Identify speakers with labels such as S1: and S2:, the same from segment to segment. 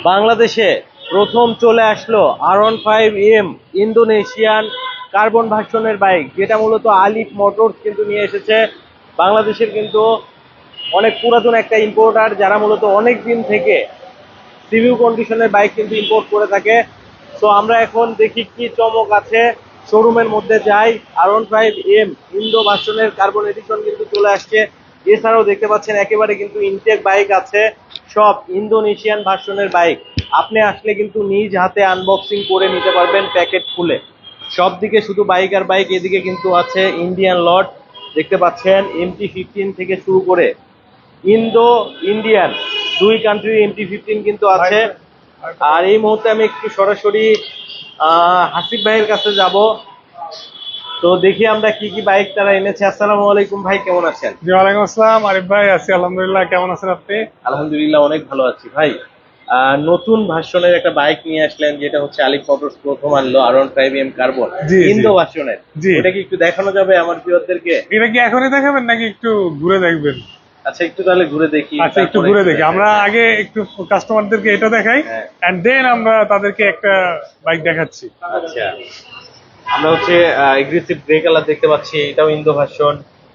S1: বাংলাদেশে প্রথম চলে আসলো R15M ইন্দোনেশিয়ান কার্বন ভার্সনের বাইক, যেটা মূলত আলিফ মোটরস কিন্তু নিয়ে এসেছে। বাংলাদেশের কিন্তু অনেক পুরাতন একটা ইম্পোর্টার, যারা মূলত অনেক দিন থেকে সিভিউ কন্ডিশনের বাইক কিন্তু ইম্পোর্ট করে থাকে। সো আমরা এখন দেখি কি চমক আছে শোরুমের মধ্যে। যাই, R15M ইন্দো ভার্সনের কার্বন এডিশন কিন্তু চলে আসছে। এছাড়াও দেখতে পাচ্ছেন একেবারে কিন্তু ইনটেক বাইক আছে, সব ইন্দোনেশিয়ান ভার্সনের বাইক। আপনি আসলে কিন্তু নিজ হাতে আনবক্সিং করে নিতে পারবেন প্যাকেট খুলে। সব দিকে শুধু বাইক আর বাইক, এদিকে কিন্তু আছে ইন্ডিয়ান লট। দেখতে পাচ্ছেন MT-15 থেকে শুরু করে ইন্দো ইন্ডিয়ান দুই কান্ট্রির MT-15 কিন্তু আছে। আর এই মুহূর্তে আমি একটু সরাসরি হাসিফ ভাইয়ের কাছে যাব, তো দেখি আমরা কি কি বাইক তারা এনেছে। আসসালামু আলাইকুম ভাই, কেমন আছেন?
S2: জি, ওয়ালাইকুম আসসালাম। আরিফ ভাই, আছি আলহামদুলিল্লাহ। কেমন আছেন আপনি?
S1: আলহামদুলিল্লাহ, অনেক ভালো আছি ভাই। নতুন ভার্সনের একটা বাইক নিয়ে আসলেন, যেটা হচ্ছে আলিফ মোটরস প্রথম আনলো, R15M কার্বন
S2: জি, জি।
S1: ইন্দো ভার্সনের।
S2: জি।
S1: ওটা কি একটু দেখানো যাবে আমার ভিউয়ারদেরকে?
S2: এটা কি এখনই দেখাবেন নাকি একটু ঘুরে দেখবেন?
S1: আচ্ছা, একটু তাহলে ঘুরে দেখি।
S2: আচ্ছা, একটু ঘুরে দেখি। আমরা আগে একটু কাস্টমারদেরকে এটা দেখাই,
S1: হ্যাঁ।
S2: এন্ড দেন আমরা তাদেরকে একটা বাইক দেখাচ্ছি।
S1: আচ্ছা, আমরা হচ্ছে এগ্রেসিভ গ্রে কালার দেখতে পাচ্ছি, এটাও ইন্দো ভার্সন।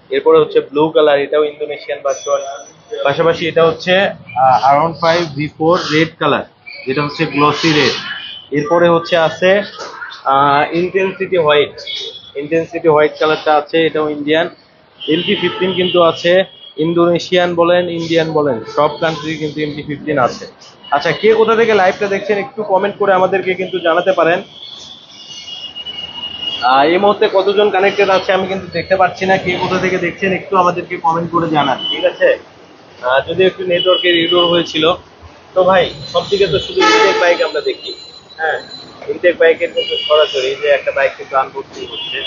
S1: এরপরে হচ্ছে ব্লু কালার, এটাও ইন্দোনেশিয়ান ভার্সন। পাশাপাশি এটা হচ্ছে R15V4 রেড কালার, যেটা হচ্ছে গ্লসি রেড। এরপরে হচ্ছে আছে ইন্টেন্সিটি হোয়াইট। ইন্টেন্সিটি হোয়াইট কালারটা আছে, এটাও ইন্ডিয়ান। MT-15 কিন্তু আছে, ইন্দোনেশিয়ান বলেন ইন্ডিয়ান বলেন সব কান্ট্রি কিন্তু MT-15 আছে। আচ্ছা, কে কোথা থেকে লাইভটা দেখছেন একটু কমেন্ট করে আমাদেরকে কিন্তু জানাতে পারেন। এই মুহূর্তে কতজন কানেক্টেড আছে আমি কিন্তু দেখতে পাচ্ছি না। কে কোথা থেকে দেখছেন একটু আমাদেরকে কমেন্ট করে জানান, ঠিক আছে? যদি একটু নেটওয়ার্কের ইরোর হয়েছিল। তো ভাই, সব দিকে তো শুধু ইনটেক বাইক আমরা দেখি। হ্যাঁ, ইনটেক বাইকের কিন্তু সরাসরি এই যে একটা বাইক কিন্তু আনবক্সিং হচ্ছে।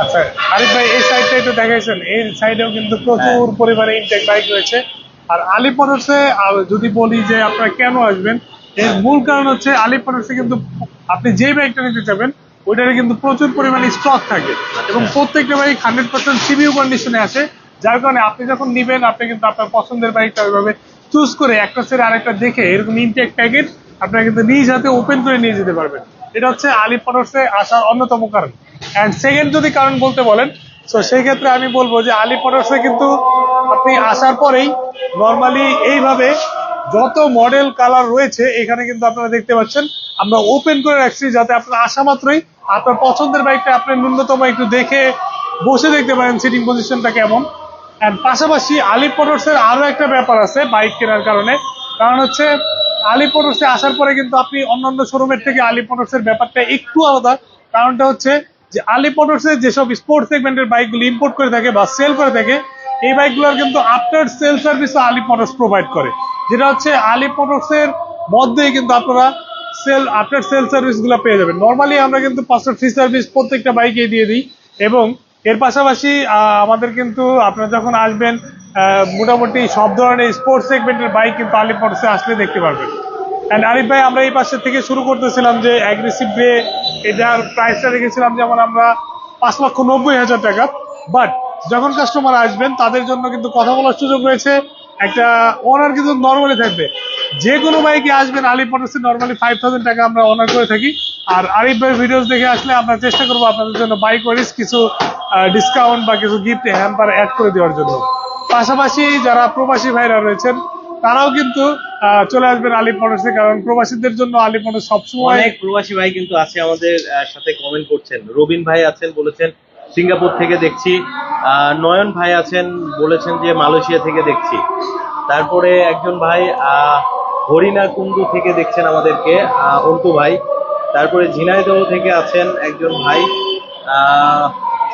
S2: আচ্ছা আরিফ ভাই, এই সাইডটা একটু দেখাইছেন। এই সাইডেও কিন্তু প্রচুর পরিমাণে ইনটেক বাইক রয়েছে। আর আলিফ মোটরসে যদি বলি যে আপনারা কেন আসবেন, এর মূল কারণ হচ্ছে আলিফ মোটরসে কিন্তু আপনি যেই বাইকটা নিতে চাবেন ওইটারে কিন্তু প্রচুর পরিমাণে স্টক থাকে, এবং প্রত্যেকটা বাইক 100% সিবিউ কন্ডিশনে আসে। যার কারণে আপনি যখন নিবেন, আপনি কিন্তু আপনার পছন্দের বাইকটা ওইভাবে চুজ করে একটা ছেড়ে আরেকটা দেখে এরকম ইনটেক প্যাকেট আপনারা কিন্তু নিজ হাতে ওপেন করে নিয়ে যেতে পারবেন। এটা হচ্ছে আলিফ মোটরসে আসার অন্যতম কারণ। অ্যান্ড সেকেন্ড যদি কারণ বলতে বলেন, তো সেই ক্ষেত্রে আমি বলবো যে আলিফ মোটরসে কিন্তু আপনি আসার পরেই নর্মালি এইভাবে যত মডেল কালার রয়েছে এখানে কিন্তু আপনারা দেখতে পাচ্ছেন আমরা ওপেন করে রাখছি, যাতে আপনার আসা মাত্রই আপনার পছন্দের বাইকটা আপনি ন্যূনতম একটু দেখে বসে দেখতে পারেন সিটিং পজিশনটা কেমন। এন্ড পাশাপাশি আলিফ মোটরসের আরো একটা ব্যাপার আছে বাইক কেনার কারণে, কারণ হচ্ছে আলিফ মোটরসে আসার পরে কিন্তু আপনি অন্যান্য শোরুমের থেকে আলিফ মোটরসের ব্যাপারটা একটু আলাদা। কারণটা হচ্ছে যে আলিফ মোটরসের যেসব স্পোর্টস সেগমেন্টের বাইকগুলো ইম্পোর্ট করে থাকে বা সেল করে থাকে, এই বাইকগুলোর কিন্তু আফটার সেল সার্ভিসও আলিফ মোটরস প্রোভাইড করে, যেটা হচ্ছে আলিফ মোটরসের মধ্যেই কিন্তু আপনারা সেল আফটার সেল সার্ভিস গুলো পেয়ে যাবেন। নর্মালি আমরা কিন্তু 5টা ফ্রি সার্ভিস প্রত্যেকটা বাইকে দিয়ে দিই, এবং এর পাশাপাশি আমাদের কিন্তু আপনারা যখন আসবেন মোটামুটি সব ধরনের স্পোর্টস সেগমেন্টের বাইক কিন্তু আলিফ মোটরসে আসলে দেখতে পারবেন। এন্ড আরিফ ভাই, আমরা এই পাশে থেকে শুরু করতেছিলাম যে অ্যাগ্রেসিভ গ্রে, এটার প্রাইসটা রেখেছিলাম যেমন আমরা 5,90,000 টাকা। বাট যখন কাস্টমার আসবেন তাদের জন্য কিন্তু কথা বলার সুযোগ রয়েছে, একটা অনার কিন্তু নর্মালি থাকবে। যে কোনো বাইকে আসবেন আলিফ মোটরসে নর্মালি 5,000 টাকা আমরা অনার করে থাকি। আর আরিফ ভাই ভিডিওস দেখে আসলে আমরা চেষ্টা করবো আপনাদের জন্য বাইক ওয়াইজ কিছু ডিসকাউন্ট বা কিছু গিফট হ্যাম্পার অ্যাড করে দেওয়ার জন্য। পাশাপাশি যারা প্রবাসী ভাইরা রয়েছেন তারাও কিন্তু চলে আসবেন আলিফ মোটরসে, কারণ প্রবাসীদের জন্য আলিফ মোটরস সবসময়।
S1: অনেক প্রবাসী ভাই কিন্তু আছে আমাদের সাথে কমেন্ট করছেন। রবিন ভাই আছেন, বলেছেন সিঙ্গাপুর থেকে দেখছি। নয়ন ভাই আছেন, বলেছেন যে মালয়েশিয়া থেকে দেখছি। তারপরে একজন ভাই হরিণা কুন্ডু থেকে দেখছেন আমাদেরকে, অন্তু ভাই। তারপরে ঝিনাইদহ থেকে আছেন একজন ভাই,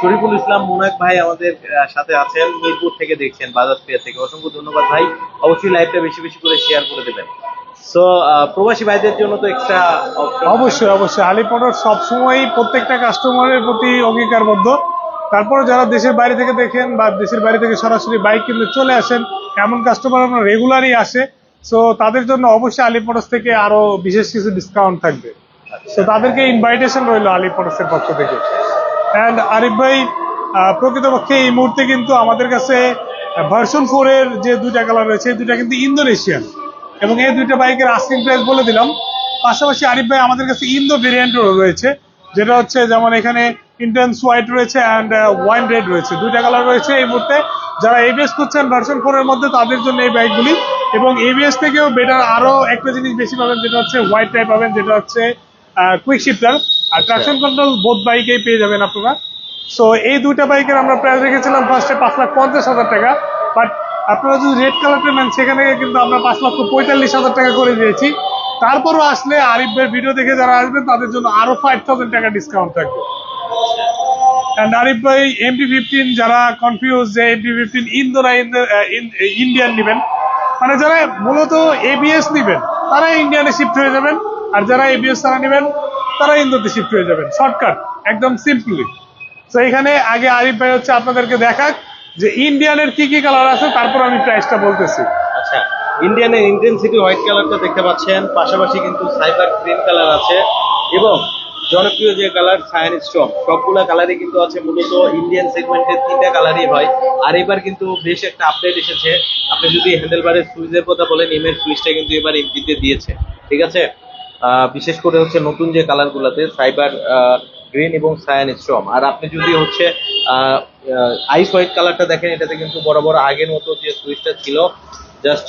S1: শরীফুল ইসলাম মুনাক ভাই আমাদের সাথে আছেন। মিরপুর থেকে দেখছেন, বাজাজ পিয়া থেকে। অসংখ্য ধন্যবাদ ভাই, অবশ্যই লাইভটা বেশি বেশি করে শেয়ার করে দেবেন। সো প্রবাসী ভাইদের জন্য তো এক্সট্রা অপশন।
S2: অবশ্যই অবশ্যই আলিফ মোটরস সবসময় প্রত্যেকটা কাস্টমারের প্রতি অঙ্গীকারবদ্ধ। তারপরে যারা দেশের বাইরে থেকে দেখেন বা দেশের বাইরে থেকে সরাসরি বাইক কিনতে চলে আসেন, এমন কাস্টমার আমরা রেগুলারই আসে। সো তাদের জন্য অবশ্যই আলিফ মোটরস থেকে আরো বিশেষ কিছু ডিসকাউন্ট থাকবে। তো তাদেরকে ইনভাইটেশন রইলো আলিফ মোটরসের পক্ষ থেকে। অ্যান্ড আরিফ ভাই, প্রকৃতপক্ষে এই মুহূর্তে কিন্তু আমাদের কাছে ভার্সন 4 এর যে দুইটা কালার রয়েছে, দুইটা কিন্তু ইন্দোনেশিয়ান। এবং এই দুইটা বাইকের আস্কিং প্রাইস বলে দিলাম। পাশাপাশি আরিফ ভাই আমাদের কাছে ইন্দো ভেরিয়েন্টও রয়েছে, যেটা হচ্ছে যেমন এখানে ইন্টেন্স হোয়াইট রয়েছে অ্যান্ড ওয়াইন রেড রয়েছে, দুইটা কালার রয়েছে এই মুহূর্তে। যারা এবিএস করছেন ভার্সন 4 এর মধ্যে তাদের জন্য এই বাইকগুলি, এবং এবিএস থেকেও বেটার আরো একটা জিনিস বেশি পাবেন, যেটা হচ্ছে হোয়াইট টাইপ পাবেন, যেটা হচ্ছে কুইক শিফটার আর ট্রাকশন কন্ট্রোল বোথ বাইকেই পেয়ে যাবেন আপনারা। সো এই দুইটা বাইকের আমরা প্রাইস রেখেছিলাম ফার্স্টে 5,50,000 টাকা, বাট আপনারা যদি রেড কালারটা নেন সেখানে কিন্তু আমরা 5,45,000 টাকা করে দিয়েছি। তারপরও আসলে আরিফ ভাইয়ের ভিডিও দেখে যারা আসবেন তাদের জন্য আরো 5,000 টাকা ডিসকাউন্ট থাকবে। এন্ড আরিফ ভাই MT-15 যারা কনফিউজ যে MT-15 ইন্দো না ইন্ডিয়ান নেবেন, মানে যারা মূলত এবিএস নেবেন তারা ইন্ডিয়ানে শিফট হয়ে যাবেন, আর যারা এবিএস তারা নেবেন তারা ইন্দোতে শিফট হয়ে যাবেন, শর্টকাট একদম সিম্পলি। তো এখানে আগে আরিফ ভাই হচ্ছে আপনাদেরকে দেখাক যে ইন্ডিয়ানের কি কি কালার আছে, তারপর আমি প্রাইসটা বলতেছি।
S1: আচ্ছা, ইন্ডিয়ানের ইন্টেন্সিটি হোয়াইট কালারটা দেখতে পাচ্ছেন, পাশাপাশি কিন্তু সাইবার গ্রিন কালার আছে, এবং জনপ্রিয় যে কালার সায়ান স্ট্রং, সবগুলা কালারই কিন্তু আছে। মূলত ইন্ডিয়ান সেগমেন্টের 3টা কালারই হয়। আর এবার কিন্তু বেশ একটা আপডেট এসেছে। আপনি যদি হ্যান্ডেলবারের সুইচের কথা বলেন, এমের সুইচটা কিন্তু এবার এমপিতে দিয়েছে, ঠিক আছে। বিশেষ করে হচ্ছে নতুন যে কালারগুলোতে সাইবার গ্রিন এবং সায়ান স্ট্রং। আর আপনি যদি হচ্ছে আইস হোয়াইট কালারটা দেখেন, এটাতে কিন্তু বড় বড় আগের মতো যে সুইচটা ছিল জাস্ট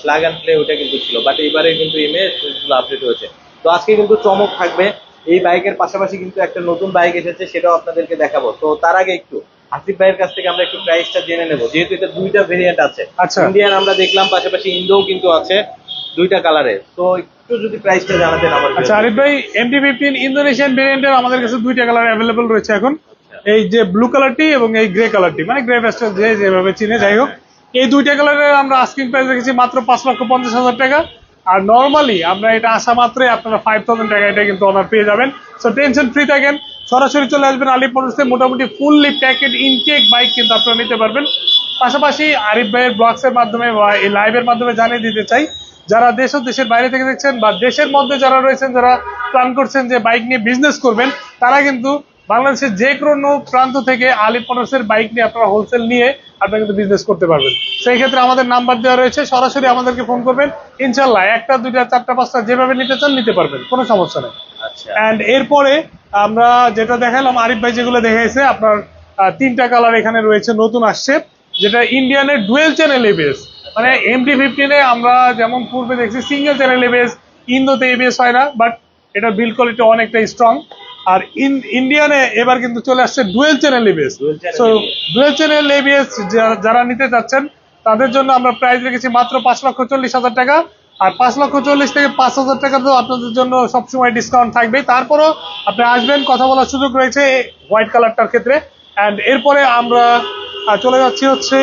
S1: প্লাগ অ্যান্ড প্লে, ওটা কিন্তু ছিল, বাট এবারে কিন্তু এমএ সুইচগুলো আপডেট হয়েছে। তো আজকে কিন্তু চমক থাকবে। এই বাইকের পাশাপাশি কিন্তু একটা নতুন বাইক এসেছে, সেটাও আপনাদেরকে দেখাবো। তো তার আগে একটু আসিফ ভাইয়ের কাছ থেকে আমরা একটু প্রাইসটা জেনে নেবো, যেহেতু এটা দুইটা ভেরিয়েন্ট আছে।
S2: আচ্ছা।
S1: ইন্ডিয়ান আমরা দেখলাম, পাশাপাশি ইন্দোও কিন্তু আছে দুইটা কালারে। তো একটু যদি প্রাইসটা জানাতেন আমার।
S2: আচ্ছা আরিফ ভাই, MT-15 ইন্দোনেশিয়ান ভেরিয়েন্টের আমাদের কাছে দুইটা কালার অ্যাভেলেবল রয়েছে এখন, এই যে ব্লু কালারটি এবং এই গ্রে কালারটি, মানে গ্রে ভেস্টার যে যেভাবে চিনে, যাই হোক এই দুইটা কালারের আমরা আস্কিং প্রাইস রেখেছি মাত্র 5,50,000 টাকা। আর নর্মালি আমরা এটা আসা মাত্রই আপনারা 5,000 টাকা এটা কিন্তু অনার পেয়ে যাবেন। সো টেনশন ফ্রি থাকেন, সরাসরি চলে আসবেন আলিপ মোটরসে। মোটামুটি ফুললি প্যাকেট ইনটেক বাইক কিন্তু আপনারা নিতে পারবেন। পাশাপাশি আরিফ ভাইয়ের ব্লগসের মাধ্যমে বা এই লাইভের মাধ্যমে জানিয়ে দিতে চাই, যারা দেশ ও দেশের বাইরে থেকে দেখছেন বা দেশের মধ্যে যারা রয়েছেন, যারা প্ল্যান করছেন যে বাইক নিয়ে বিজনেস করবেন, তারা কিন্তু বাংলাদেশের যে কোনো প্রান্ত থেকে আলিপ মোটরসের বাইক নিয়ে আপনারা হোলসেল নিয়ে আপনারা কিন্তু বিজনেস করতে পারবেন। সেই ক্ষেত্রে আমাদের নাম্বার দেওয়া রয়েছে, সরাসরি আমাদেরকে ফোন করবেন, ইনশাল্লাহ একটা দুইটা চারটা পাঁচটা যেভাবে নিতে চান নিতে পারবেন, কোনো সমস্যা নেই।
S1: আচ্ছা,
S2: অ্যান্ড এরপরে আমরা যেটা দেখালাম, আরিফ ভাই যেগুলো দেখাইছে আপনার 3টা কালার এখানে রয়েছে, নতুন আসছে, যেটা ইন্ডিয়ানের ডুয়েল চ্যানেল এবিএস। মানে MT-15 আমরা যেমন পূর্বে দেখছি সিঙ্গেল চ্যানেল এবিএস, ইন্দোতে এবিএস হয় না, বাট এটা বিল্ড কোয়ালিটি অনেকটা স্ট্রং। আর ইন্ডিয়ানে এবার কিন্তু চলে আসছে dual channel ABS. So dual channel ABS যারা নিতে চাচ্ছেন তাদের জন্য আমরা প্রাইস রেখেছি মাত্র 5,40,000 টাকা। আর 5,40,000 থেকে 5,000 টাকা তো আপনাদের জন্য সবসময় ডিসকাউন্ট থাকবে। তারপরও আপনি আসবেন, কথা বলার সুযোগ রয়েছে হোয়াইট কালারটার ক্ষেত্রে। অ্যান্ড এরপরে আমরা চলে যাচ্ছি হচ্ছে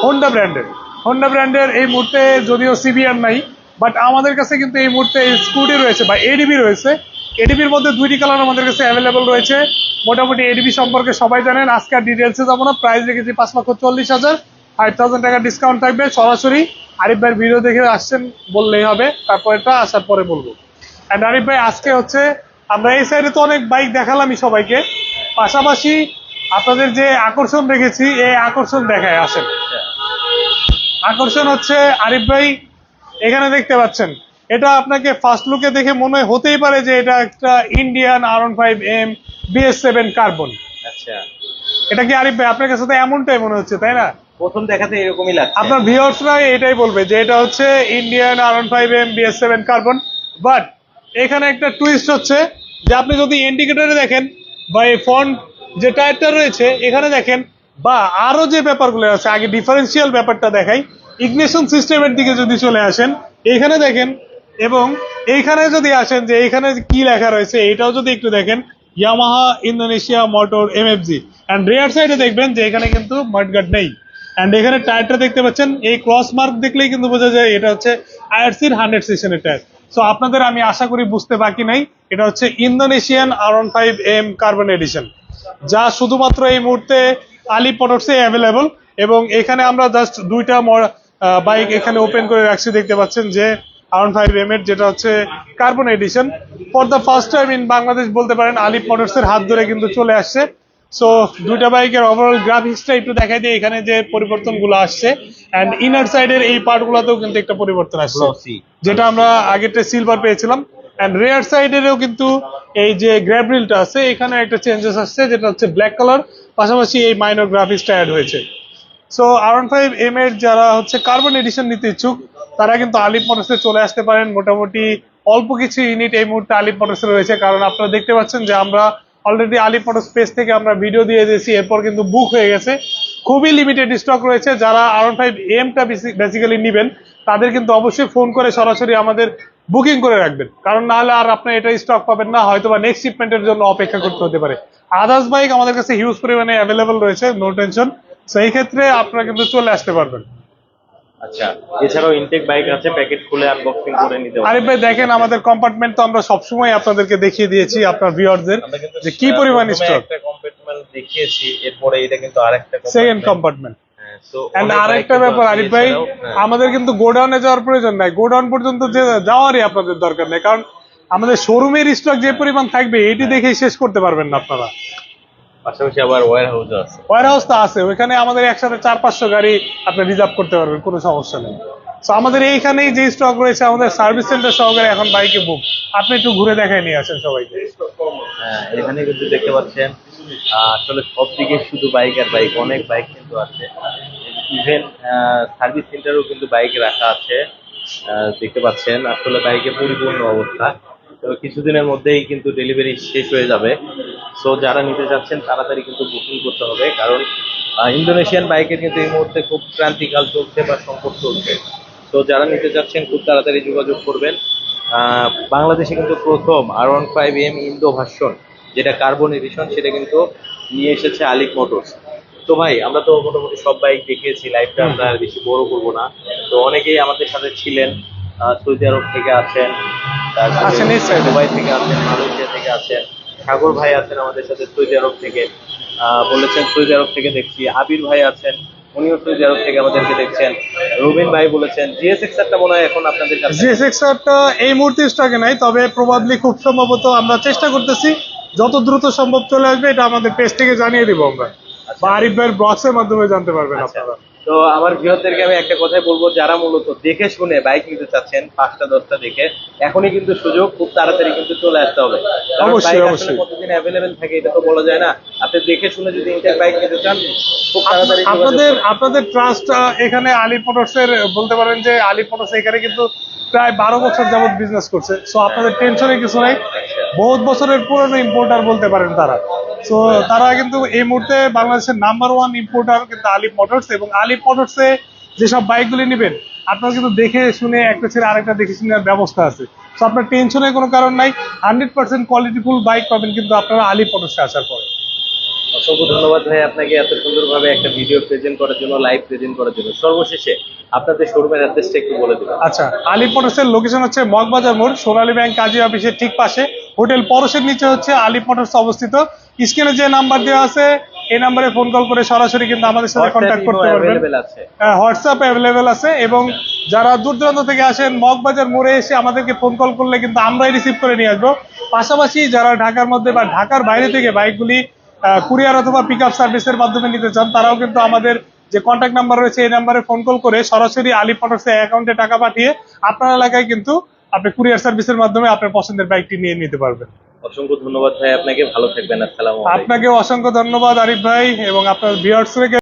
S2: হোন্ডা ব্র্যান্ডের এই মুহূর্তে যদিও সিবিআর নাই, বাট আমাদের কাছে কিন্তু এই মুহূর্তে স্কুটি রয়েছে বা এডিবি রয়েছে। এডিবির মধ্যে 2টি কালার আমাদের কাছে অ্যাভেলেবল রয়েছে। মোটামুটি এডিবি সম্পর্কে সবাই জানেন, আজকে আর ডিটেলসে যাবো না। প্রাইস রেখেছি 5,40,000, 5,000 টাকা ডিসকাউন্ট থাকবে। সরাসরি আরিফ ভাইয়ের ভিডিও দেখে আসছেন বললেই হবে, তারপর এটা আসার পরে বলবো। অ্যান্ড আরিফ ভাই, আজকে হচ্ছে আমরা এই সাইডে তো অনেক বাইক দেখালামই সবাইকে, পাশাপাশি আপনাদের যে আকর্ষণ রেখেছি এই আকর্ষণ দেখায় আসেন। আকর্ষণ হচ্ছে আরিফ ভাই এখানে দেখতে পাচ্ছেন, এটা আপনাকে ফার্স্ট লুকে দেখে মনে হতেই পারে যে এটা একটা ইন্ডিয়ান R15M BS7 কার্বন।
S1: আচ্ছা,
S2: এটা কি আরিফ ভাই আপনার কাছে তো এমনটাই মনে হচ্ছে, তাই না?
S1: প্রথম দেখাতে এরকমই লাগছে।
S2: আপনার ভিউয়ার্সরা এটাই বলবে যে এটা হচ্ছে Indian R15M BS7 carbon. But এখানে একটা টুইস্ট হচ্ছে যে আপনি যদি ইন্ডিকেটরে দেখেন বা এই ফ্রন্ট যে টায়ারটা রয়েছে এখানে দেখেন, বা আরো যে ব্যাপারগুলো আছে, আগে ডিফারেন্সিয়াল ব্যাপারটা দেখাই। ইগনিশন সিস্টেমের দিকে যদি চলে আসেন, এইখানে দেখেন, এবং এইখানে যদি আসেন যে এইখানে কি লেখা রয়েছে এটাও যদি একটু দেখেন, Yamaha Indonesia motor MFG। And রিয়ার সাইডে দেখবেন যে এখানে কিন্তু মাডগার্ড নেই। অ্যান্ড এখানে টায়ারটা দেখতে পাচ্ছেন, এই ক্রস মার্ক দেখলেই কিন্তু বোঝা যায় এটা হচ্ছে IRCর 100 সেশনের টায়ার। সো আপনাদের আমি আশা করি বুঝতে বাকি নাই, এটা হচ্ছে ইন্দোনেশিয়ান R15M কার্বন এডিশন, যা শুধুমাত্র এই মুহূর্তে আলিপ মোটরসে অ্যাভেলেবল। এবং এখানে আমরা জাস্ট 2টা বাইক এখানে ওপেন করে রাখছি, দেখতে পাচ্ছেন যে R15M এর যেটা হচ্ছে carbon addition. For the first time in Bangladesh বলতে পারেন আলিপ মোটরসের হাত ধরে কিন্তু চলে আসছে। সো দুইটা বাইকের ওভারঅল গ্রাফিক্সটা একটু দেখাই দিই, এখানে যে পরিবর্তনগুলো আসছে এন্ড ইনার সাইডের এই পার্টগুলোতেও কিন্তু একটা পরিবর্তন আসছে,
S1: গ্লসি
S2: যেটা আমরা আগেরটা সিলভার পেয়েছিলাম। এন্ড রেয়ার সাইডেরও কিন্তু এই যে গ্র্যাব রিলটা আছে এখানে একটা চেঞ্জেস আসছে, যেটা হচ্ছে ব্ল্যাক কালার, পাশাপাশি এই মাইনর গ্রাফিক্সটা অ্যাড হয়েছে। সো R15M এর যারা হচ্ছে কার্বন এডিশন নিতে ইচ্ছুক তারা কিন্তু আলিফ মোটরসে চলে আসতে পারেন। মোটামুটি অল্প কিছু ইউনিট এই মুহূর্তে আলিফ মোটরসে রয়েছে, কারণ আপনারা দেখতে পাচ্ছেন যে আমরা অলরেডি আলিফ মোটরস পেজ থেকে আমরা ভিডিও দিয়ে দিয়েছি, এরপর কিন্তু বুক হয়ে গেছে। খুবই লিমিটেড স্টক রয়েছে। যারা R15M টা বেসিক্যালি নেবেন তাদের কিন্তু অবশ্যই ফোন করে সরাসরি আমাদের বুকিং করে রাখবেন, কারণ না হলে আর আপনি এটা স্টক পাবেন না, হয়তো বা নেক্সট শিপমেন্টের জন্য অপেক্ষা করতে হতে পারে। আদার্স বাইক আমাদের কাছে হিউজ পরিমাণে অ্যাভেলেবল রয়েছে, নো টেনশন। সেই ক্ষেত্রে আপনারা কিন্তু চলে আসতে পারবেন।
S1: আচ্ছা, এছাড়াও ইনটেক বাইক আছে, প্যাকেট খুলে আনবক্সিং করে নিতে পারবেন।
S2: আরিফ ভাই দেখেন আমাদের কম্পার্টমেন্ট তো আমরা সবসময় আপনাদেরকে দেখিয়ে দিয়েছি আপনার ভিউয়ারদের
S1: আমরা কিন্তু
S2: যে কি পরিমাণ
S1: প্রথমে
S2: স্টক।
S1: একটা কম্পার্টমেন্ট দেখিয়েছি, এরপরে এটা কিন্তু আরেকটা
S2: সেকেন্ড কম্পার্টমেন্ট।
S1: সো
S2: এন্ড আরেকটা ব্যাপার আরিফ ভাই, আমাদের কিন্তু গোডাউনে যাওয়ার প্রয়োজন নাই, গোডাউন পর্যন্ত যে যাওয়ারই আপনাদের দরকার নেই, কারণ আমাদের শোরুমের স্টক যে পরিমাণ থাকবে এটি দেখেই শেষ করতে পারবেন না আপনারা।
S1: পাশাপাশি আবার ওয়্যার হাউস আছে।
S2: ওয়ার হাউস তো আছে, ওইখানে আমাদের একসাথে 400-500 গাড়ি আপনি রিজার্ভ করতে পারবেন, কোনো সমস্যা নেই। তো আমাদের এইখানেই যে স্টক রয়েছে আমাদের সার্ভিস সেন্টার সহকারে এখন বাইকে বুক, আপনি একটু ঘুরে দেখায় নিয়ে আসেন সবাইকে।
S1: হ্যাঁ, এখানে কিন্তু দেখতে পাচ্ছেন আসলে সব দিকে শুধু বাইক আর বাইক, অনেক বাইক কিন্তু আছে। ইভেন সার্ভিস সেন্টারেও কিন্তু বাইক রাখা আছে, দেখতে পাচ্ছেন আসলে বাইকে পরিপূর্ণ অবস্থা। তো কিছুদিনের মধ্যেই কিন্তু ডেলিভারি শেষ হয়ে যাবে। সো যারা নিতে চাচ্ছেন তাড়াতাড়ি কিন্তু বুকিং করতে হবে, কারণ ইন্দোনেশিয়ান বাইকের কিন্তু এই মুহূর্তে খুব ক্রান্তিকাল চলছে বা সংকট চলছে। তো যারা নিতে চাচ্ছেন খুব তাড়াতাড়ি যোগাযোগ করবেন। বাংলাদেশে কিন্তু প্রথম R15M ইন্দো ভার্সন, যেটা কার্বন এডিশন, সেটা কিন্তু নিয়ে এসেছে আলিফ মোটরস। তো ভাই আমরা তো মোটামুটি সব বাইক দেখিয়েছি, লাইভটা আমরা আর বেশি বড় করবো না। তো অনেকেই আমাদের সাথে ছিলেন, সৌদি আরব থেকে আছেন, তারপরে
S2: আছেন এই side এ।
S1: দুবাই থেকে আছেন, মালয়েশিয়া থেকে আছেন, সাগর ভাই আছেন আমাদের সাথে সৌদি আরব থেকে, বলেছেন সৌদি আরব থেকে দেখছি। আবির ভাই আছেন, উনিও সৌদি আরব থেকে আমাদেরকে দেখছেন। রবিন ভাই বলেছেন GSX-টা মনে হয় এখন আপনাদের কাছে।
S2: জিএসএক্সআরটা এই মুহূর্তে স্টকে নাই, তবে প্রবাবলি খুব সম্ভবত আমরা চেষ্টা করতেছি যত দ্রুত সম্ভব চলে আসবে, এটা আমাদের পেজ থেকে জানিয়ে দিব আমরা, বা আরিফ ভাইয়ের ব্লগসের মাধ্যমে জানতে পারবেন
S1: আচ্ছা,
S2: আপনারা।
S1: তো আমার বৃহত্দেরকে আমি একটা কথাই বলবো, যারা মূলত দেখে শুনে বাইক নিতে চাচ্ছেন 5টা-10টা দেখে, এখনই কিন্তু সুযোগ, খুব তাড়াতাড়ি কিন্তু চলে আসতে হবে। কারণ
S2: অবশ্যই,
S1: বাইক আসলে
S2: অবশ্যই।
S1: কতদিন অ্যাভেলেবেল থাকে এটা তো বলা যায় না। আপনি দেখে শুনে যদি ইনটেক বাইক নিতে চান খুব তাড়াতাড়ি যোগাযোগ
S2: আপনাদের
S1: করুন।
S2: আপনাদের ট্রাস্ট এখানে আলিফ মোটরসের বলতে পারেন যে আলিফ মোটরস এখানে কিন্তু প্রায় 12 বছর যাবত বিজনেস করছে। সো আপনাদের টেনশনের কিছু নাই, বহুত বছরের পুরনো ইম্পোর্টার বলতে পারেন তারা। সো তারা কিন্তু এই মুহূর্তে বাংলাদেশের নাম্বার 1 ইম্পোর্টার কিন্তু আলিফ মোটরস, এবং আলিফ মোটরসে যেসব বাইকগুলি নেবেন আপনারা কিন্তু দেখে শুনে একটা ছেড়ে আরেকটা দেখে শুনে নেওয়ার ব্যবস্থা আছে। সো আপনার টেনশনের কোনো কারণ নাই, 100% কোয়ালিটিফুল বাইক পাবেন কিন্তু আপনারা আলিফ মোটরসে আসার পরে।
S1: অসংখ্য ধন্যবাদ ভাই আপনাকে এত সুন্দরভাবে একটা ভিডিও প্রেজেন্ট করার জন্য, লাইভ প্রেজেন্ট করার জন্য। সর্বশেষে আপনাদের শোরুমের অ্যাড্রেসটা একটু বলে দিবেন।
S2: আচ্ছা, আলিফ মোটরসের লোকেশন হচ্ছে মগবাজার মোড়, সোনালী ব্যাংক কাজী অফিসের ঠিক পাশে, হোটেল পরশের নিচে হচ্ছে আলিফ মোটরস অবস্থিত। স্ক্রিনে যে নাম্বার দেওয়া আছে এই নাম্বারে ফোন কল করে সরাসরি কিন্তু আমাদের সাথে কন্ট্যাক্ট করতে পারবেন।
S1: অ্যাভেলেবেল আছে।
S2: হোয়াটসঅ্যাপ অ্যাভেলেবেল আছে, এবং যারা দূর দূরান্ত থেকে আসেন মগবাজার মোড়ে এসে আমাদেরকে ফোন কল করলে কিন্তু আমরাই রিসিভ করে নিয়ে আসবো। পাশাপাশি যারা ঢাকার মধ্যে বা ঢাকার বাইরে থেকে বাইকগুলি কুরিয়ার অথবা পিক আপ সার্ভিসের মাধ্যমে নিতে চান, তারাও কিন্তু আমাদের যে কন্ট্যাক্ট নাম্বার রয়েছে এই নাম্বারে ফোন কল করে সরাসরি আলিফ মোটরসের অ্যাকাউন্টে টাকা পাঠিয়ে আপনার এলাকায় কিন্তু আপনি কুরিয়ার সার্ভিসের মাধ্যমে আপনার পছন্দের বাইকটি নিয়ে নিতে পারবেন।
S1: অসংখ্য ধন্যবাদ ভাই আপনাকে, ভালো থাকবেন। আসসালামু আলাইকুম।
S2: আপনাকেও অসংখ্য ধন্যবাদ আরিফ ভাই, এবং আপনার ভিউয়ার্সকে